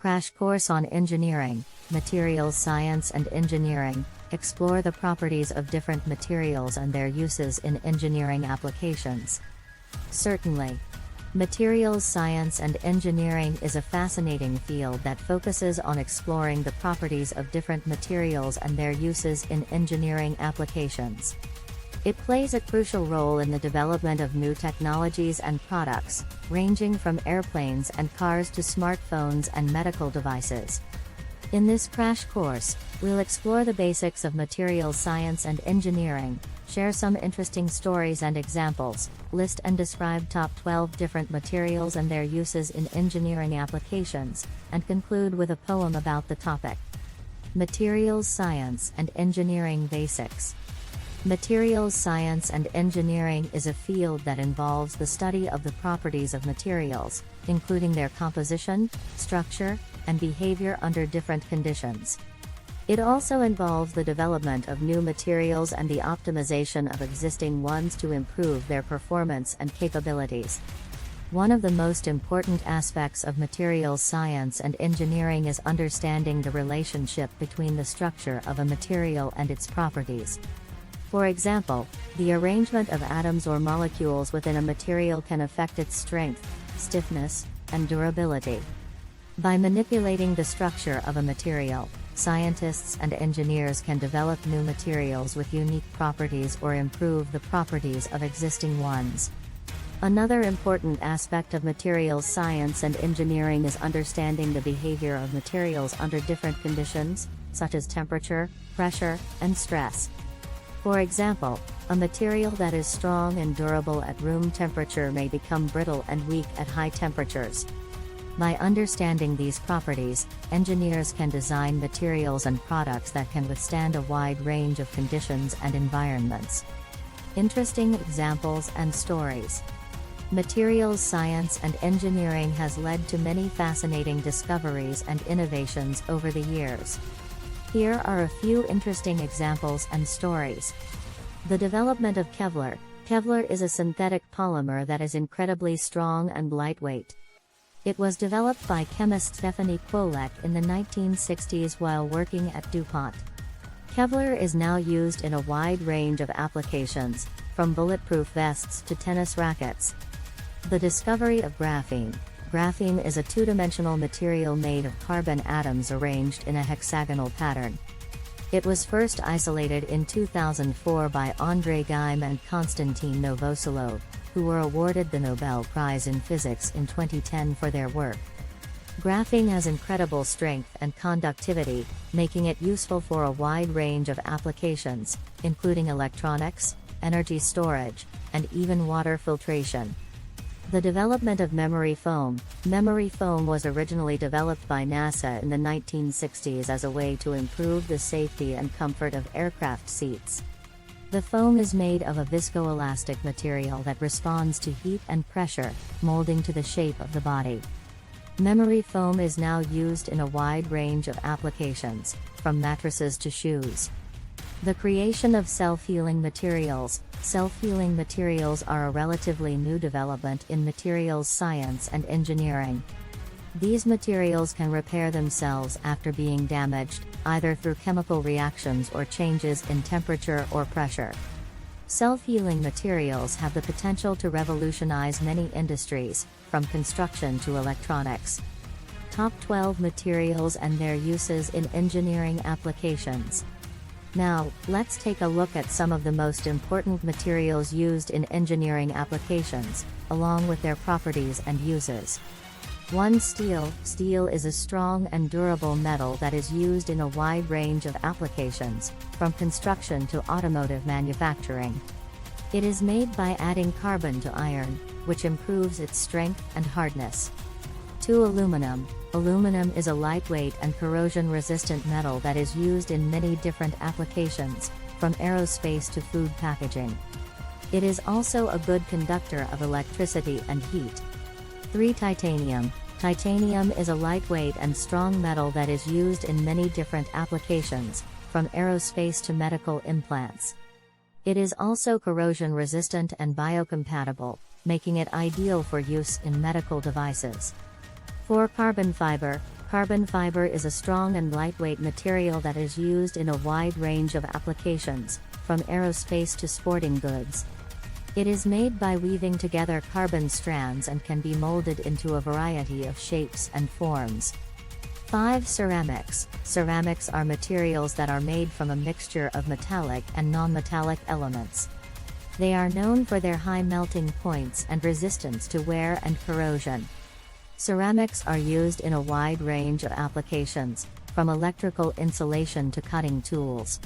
Crash Course on Engineering, Materials Science and Engineering. Explore the properties of different materials and their uses in engineering applications. Certainly. Materials science and engineering is a fascinating field that focuses on exploring the properties of different materials and their uses in engineering applications. It plays a crucial role in the development of new technologies and products, ranging from airplanes and cars to smartphones and medical devices. In this crash course, we'll explore the basics of materials science and engineering, share some interesting stories and examples, list and describe top 12 different materials and their uses in engineering applications, and conclude with a poem about the topic. Materials Science and Engineering Basics. Materials science and engineering is a field that involves the study of the properties of materials, including their composition, structure, and behavior under different conditions. It also involves the development of new materials and the optimization of existing ones to improve their performance and capabilities. One of the most important aspects of materials science and engineering is understanding the relationship between the structure of a material and its properties. For example, the arrangement of atoms or molecules within a material can affect its strength, stiffness, and durability. By manipulating the structure of a material, scientists and engineers can develop new materials with unique properties or improve the properties of existing ones. Another important aspect of materials science and engineering is understanding the behavior of materials under different conditions, such as temperature, pressure, and stress. For example, a material that is strong and durable at room temperature may become brittle and weak at high temperatures. By understanding these properties, engineers can design materials and products that can withstand a wide range of conditions and environments. Interesting examples and stories. Materials science and engineering has led to many fascinating discoveries and innovations over the years. Here are a few interesting examples and stories. The development of Kevlar. Kevlar is a synthetic polymer that is incredibly strong and lightweight. It was developed by chemist Stephanie Kwolek in the 1960s while working at DuPont. Kevlar is now used in a wide range of applications, from bulletproof vests to tennis rackets. The discovery of graphene. Graphene is a two-dimensional material made of carbon atoms arranged in a hexagonal pattern. It was first isolated in 2004 by Andrei Geim and Konstantin Novoselov, who were awarded the Nobel Prize in Physics in 2010 for their work. Graphene has incredible strength and conductivity, making it useful for a wide range of applications, including electronics, energy storage, and even water filtration. The development of memory foam. Memory foam was originally developed by NASA in the 1960s as a way to improve the safety and comfort of aircraft seats. The foam is made of a viscoelastic material that responds to heat and pressure, molding to the shape of the body. Memory foam is now used in a wide range of applications, from mattresses to shoes. The creation of self-healing materials. Self-healing materials are a relatively new development in materials science and engineering. These materials can repair themselves after being damaged, either through chemical reactions or changes in temperature or pressure. Self-healing materials have the potential to revolutionize many industries, from construction to electronics. Top 12 materials and their uses in engineering applications. Now, let's take a look at some of the most important materials used in engineering applications, along with their properties and uses. 1. Steel. Steel is a strong and durable metal that is used in a wide range of applications, from construction to automotive manufacturing. It is made by adding carbon to iron, which improves its strength and hardness. 2. Aluminum. Aluminum is a lightweight and corrosion-resistant metal that is used in many different applications, from aerospace to food packaging. It is also a good conductor of electricity and heat. 3. Titanium. Titanium is a lightweight and strong metal that is used in many different applications, from aerospace to medical implants. It is also corrosion-resistant and biocompatible, making it ideal for use in medical devices. 4. Carbon fiber. Carbon fiber is a strong and lightweight material that is used in a wide range of applications, from aerospace to sporting goods. It is made by weaving together carbon strands and can be molded into a variety of shapes and forms. 5. Ceramics. Ceramics are materials that are made from a mixture of metallic and non-metallic elements. They are known for their high melting points and resistance to wear and corrosion. Ceramics are used in a wide range of applications, from electrical insulation to cutting tools.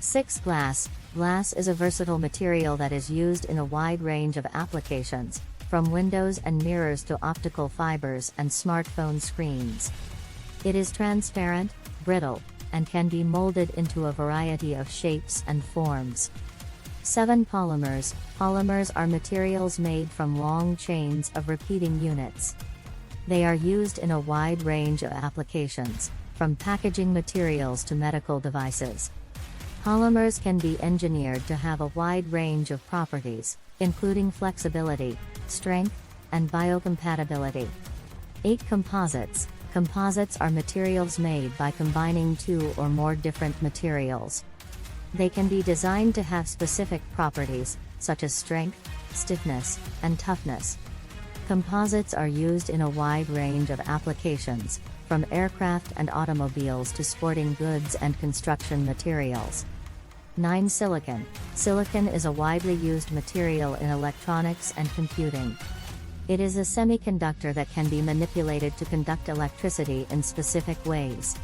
6. Glass. Glass is a versatile material that is used in a wide range of applications, from windows and mirrors to optical fibers and smartphone screens. It is transparent, brittle, and can be molded into a variety of shapes and forms. 7. Polymers. Polymers are materials made from long chains of repeating units. They are used in a wide range of applications, from packaging materials to medical devices. Polymers can be engineered to have a wide range of properties, including flexibility, strength, and biocompatibility. 8. Composites. Composites are materials made by combining two or more different materials. They can be designed to have specific properties, such as strength, stiffness, and toughness. Composites are used in a wide range of applications, from aircraft and automobiles to sporting goods and construction materials. 9. Silicon. Silicon is a widely used material in electronics and computing. It is a semiconductor that can be manipulated to conduct electricity in specific ways.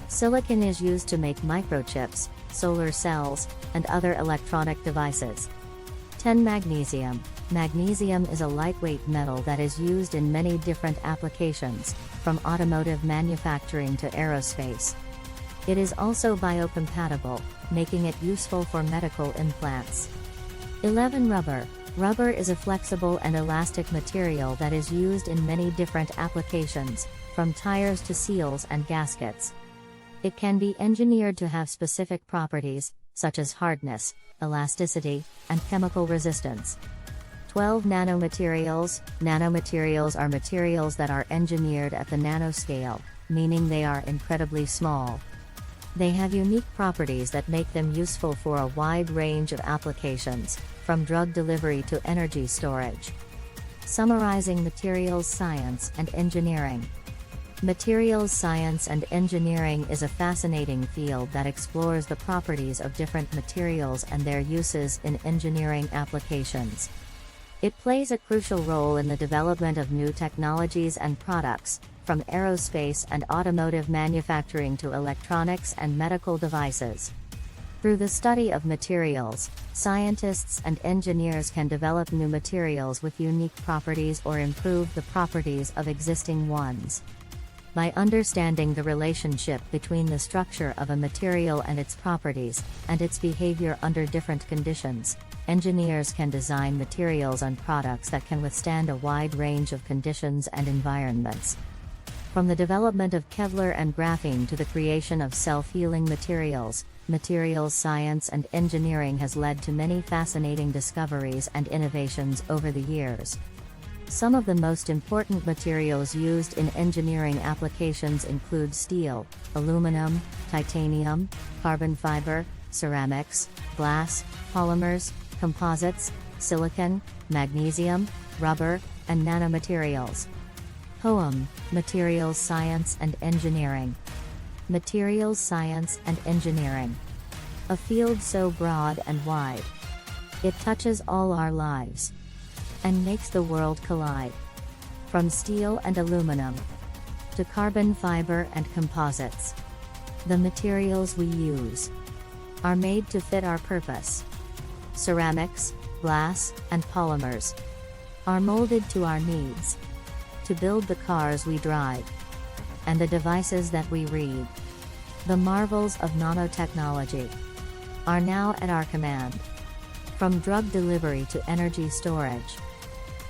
Silicon is used to make microchips, solar cells, and other electronic devices. 10. Magnesium. Magnesium is a lightweight metal that is used in many different applications, from automotive manufacturing to aerospace. It is also biocompatible, making it useful for medical implants. 11. Rubber. Rubber is a flexible and elastic material that is used in many different applications, from tires to seals and gaskets. It can be engineered to have specific properties, such as hardness, elasticity, and chemical resistance. 12. Nanomaterials. Nanomaterials are materials that are engineered at the nanoscale, meaning they are incredibly small. They have unique properties that make them useful for a wide range of applications, from drug delivery to energy storage. Summarizing materials science and engineering. Materials science and engineering is a fascinating field that explores the properties of different materials and their uses in engineering applications. It plays a crucial role in the development of new technologies and products, from aerospace and automotive manufacturing to electronics and medical devices. Through the study of materials, scientists and engineers can develop new materials with unique properties or improve the properties of existing ones. By understanding the relationship between the structure of a material and its properties, and its behavior under different conditions, engineers can design materials and products that can withstand a wide range of conditions and environments. From the development of Kevlar and graphene to the creation of self-healing materials, materials science and engineering has led to many fascinating discoveries and innovations over the years. Some of the most important materials used in engineering applications include steel, aluminum, titanium, carbon fiber, ceramics, glass, polymers, composites, silicon, magnesium, rubber, and nanomaterials. Poem: Materials Science and Engineering. Materials Science and Engineering. A field so broad and wide. It touches all our lives and makes the world collide. From steel and aluminum to carbon fiber and composites, the materials we use are made to fit our purpose. Ceramics, glass, and polymers are molded to our needs to build the cars we drive and the devices that we read. The marvels of nanotechnology are now at our command. From drug delivery to energy storage.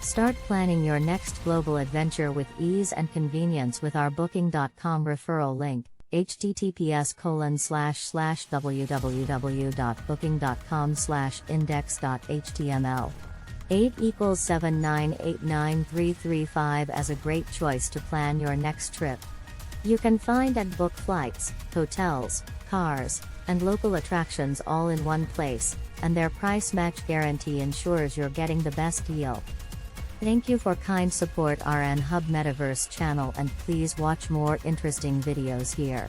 Start planning your next global adventure with ease and convenience with our Booking.com referral link, https://www.booking.com/index.html. 8 = 7989335 as a great choice to plan your next trip. You can find and book flights, hotels, cars, and local attractions all in one place, and their price match guarantee ensures you're getting the best deal. Thank you for kind support RN Hub Metaverse channel, and please watch more interesting videos here.